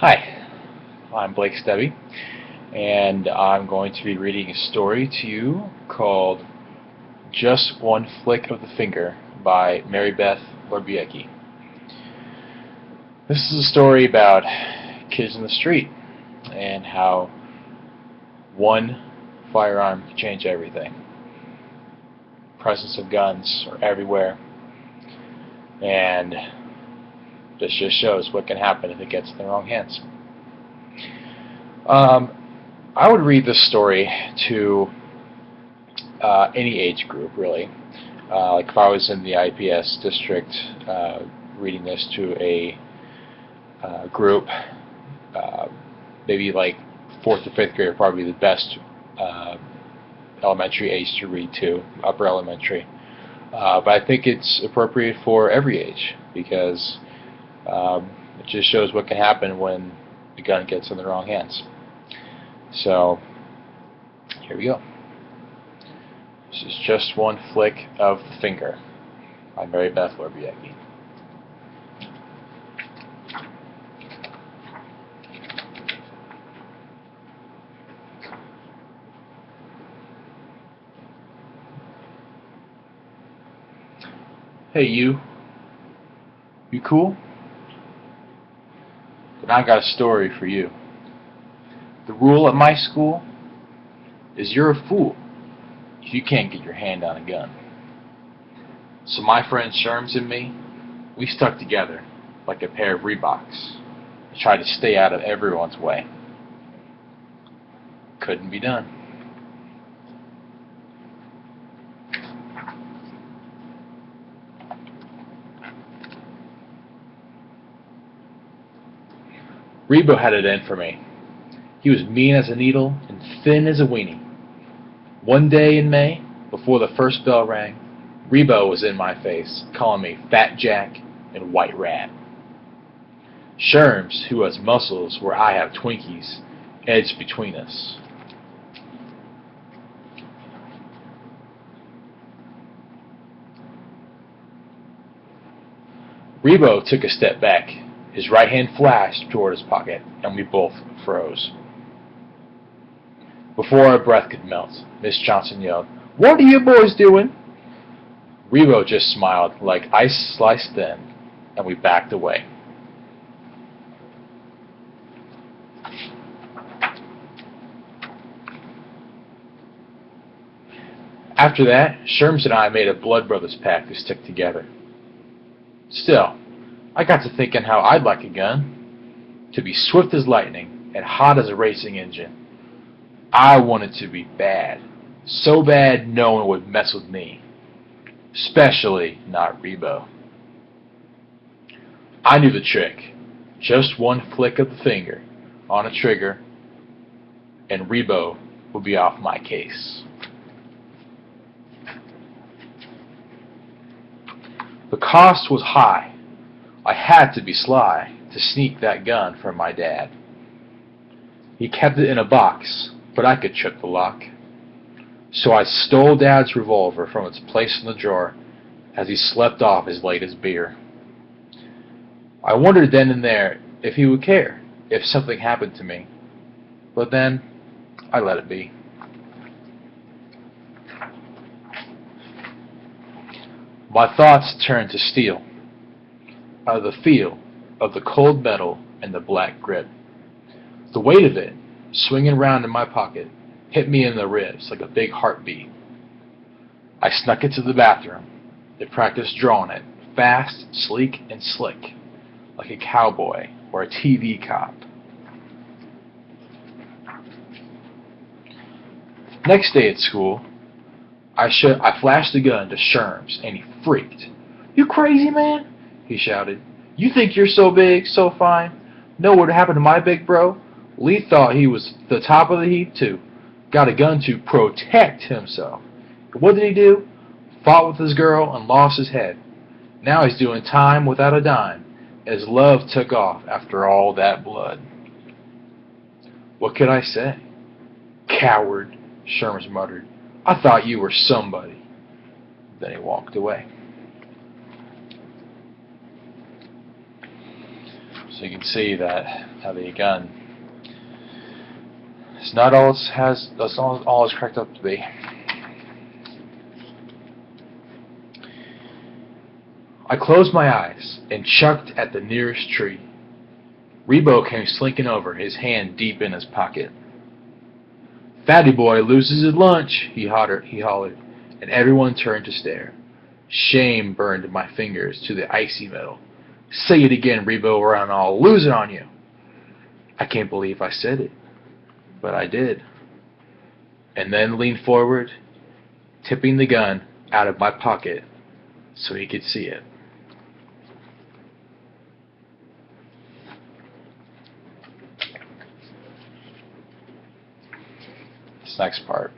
Hi, I'm Blake Stebby, and I'm going to be reading a story to you called Just One Flick of the Finger by Mary Beth Lorbiecki. This is a story about kids in the street and how one firearm can change everything. Presence of guns are everywhere, and this just shows what can happen if it gets in the wrong hands. I would read this story to any age group, really. Like if I was in the IPS district, reading this to a group, maybe like 4th or 5th grade would probably be the best elementary age to read to, upper elementary. But I think it's appropriate for every age because it just shows what can happen when the gun gets in the wrong hands. So, here we go. This is Just One Flick of the Finger by Mary Beth Lorbiecki. Hey you cool? Then I got a story for you. The rule at my school is you're a fool if you can't get your hand on a gun. So my friend Sherms and me, we stuck together like a pair of Reeboks and tried to stay out of everyone's way. Couldn't be done. Rebo had it in for me. He was mean as a needle and thin as a weenie. One day in May, before the first bell rang, Rebo was in my face, calling me Fat Jack and White Rat. Sherms, who has muscles where I have Twinkies, edged between us. Rebo took a step back. His right hand flashed toward his pocket, and we both froze. Before our breath could melt, Miss Johnson yelled, "What are you boys doing?" Rebo just smiled like ice sliced thin, and we backed away. After that, Sherms and I made a blood brothers pact to stick together. Still, I got to thinking how I'd like a gun to be swift as lightning and hot as a racing engine. I wanted to be bad, so bad no one would mess with me, especially not Rebo. I knew the trick, just one flick of the finger on a trigger, and Rebo would be off my case. The cost was high. I had to be sly to sneak that gun from my dad. He kept it in a box, but I could trip the lock. So I stole Dad's revolver from its place in the drawer as he slept off his latest beer. I wondered then and there if he would care if something happened to me, but then I let it be. My thoughts turned to steel, the feel of the cold metal and the black grip. The weight of it, swinging round in my pocket, hit me in the ribs like a big heartbeat. I snuck it to the bathroom and practiced drawing it, fast, sleek, and slick, like a cowboy or a TV cop. Next day at school, I flashed the gun to Sherms, and he freaked. "You crazy, man?" he shouted. "You think you're so big, so fine? Know what happened to my big bro? Lee thought he was the top of the heap, too. Got a gun to protect himself. And what did he do? Fought with his girl and lost his head. Now he's doing time without a dime. His love took off after all that blood." What could I say? "Coward," Sherms muttered. "I thought you were somebody." Then he walked away. So you can see that having a gun is not all it's cracked up to be. I closed my eyes and chucked at the nearest tree. Rebo came slinking over, his hand deep in his pocket. "Fatty boy loses his lunch," he hollered, and everyone turned to stare. Shame burned my fingers to the icy metal. "Say it again, Rebo, or I'll lose it on you." I can't believe I said it, but I did. And then leaned forward, tipping the gun out of my pocket so he could see it. This next part.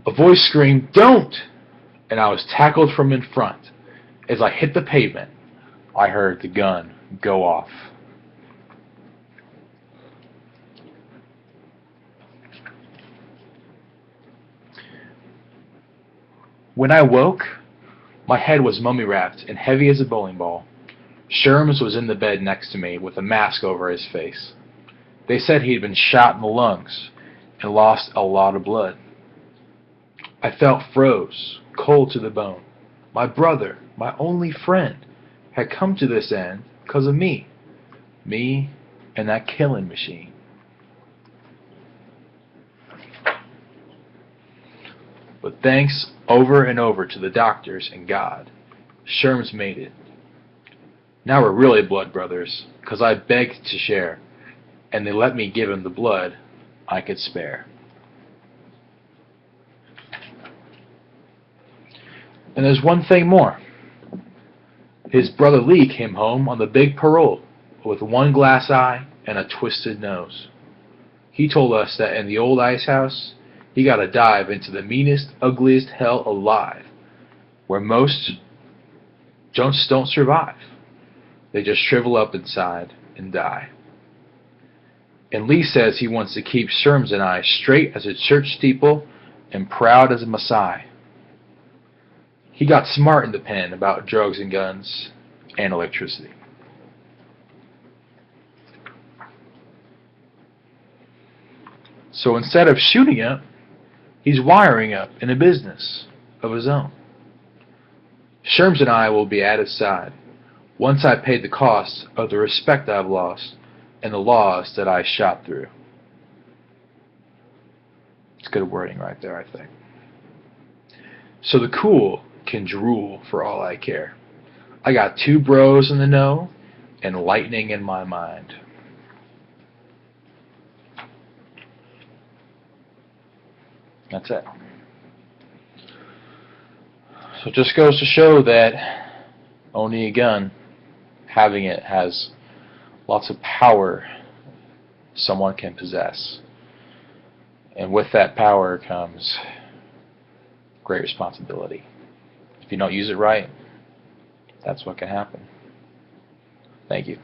A voice screamed, "Don't!" and I was tackled from in front. As I hit the pavement, I heard the gun go off. When I woke, my head was mummy-wrapped and heavy as a bowling ball. Sherms was in the bed next to me with a mask over his face. They said he'd been shot in the lungs and lost a lot of blood. I felt froze, cold to the bone. My brother, my only friend, had come to this end because of me. Me and that killing machine. But thanks over and over to the doctors and God, Sherms made it. Now we're really blood brothers, because I begged to share, and they let me give him the blood I could spare. And there's one thing more. His brother Lee came home on the big parole with one glass eye and a twisted nose. He told us that in the old ice house, he got a dive into the meanest, ugliest hell alive, where most don't survive. They just shrivel up inside and die. And Lee says he wants to keep Sherms and I straight as a church steeple and proud as a Maasai. He got smart in the pen about drugs and guns and electricity. So instead of shooting up, he's wiring up in a business of his own. Sherms and I will be at his side once I've paid the cost of the respect I've lost and the laws that I shot through. It's good wording right there, I think. So the cool can drool for all I care. I got 2 bros in the know and lightning in my mind. That's it. So it just goes to show that owning a gun, having it, has lots of power someone can possess. And with that power comes great responsibility. If you don't use it right, that's what can happen. Thank you.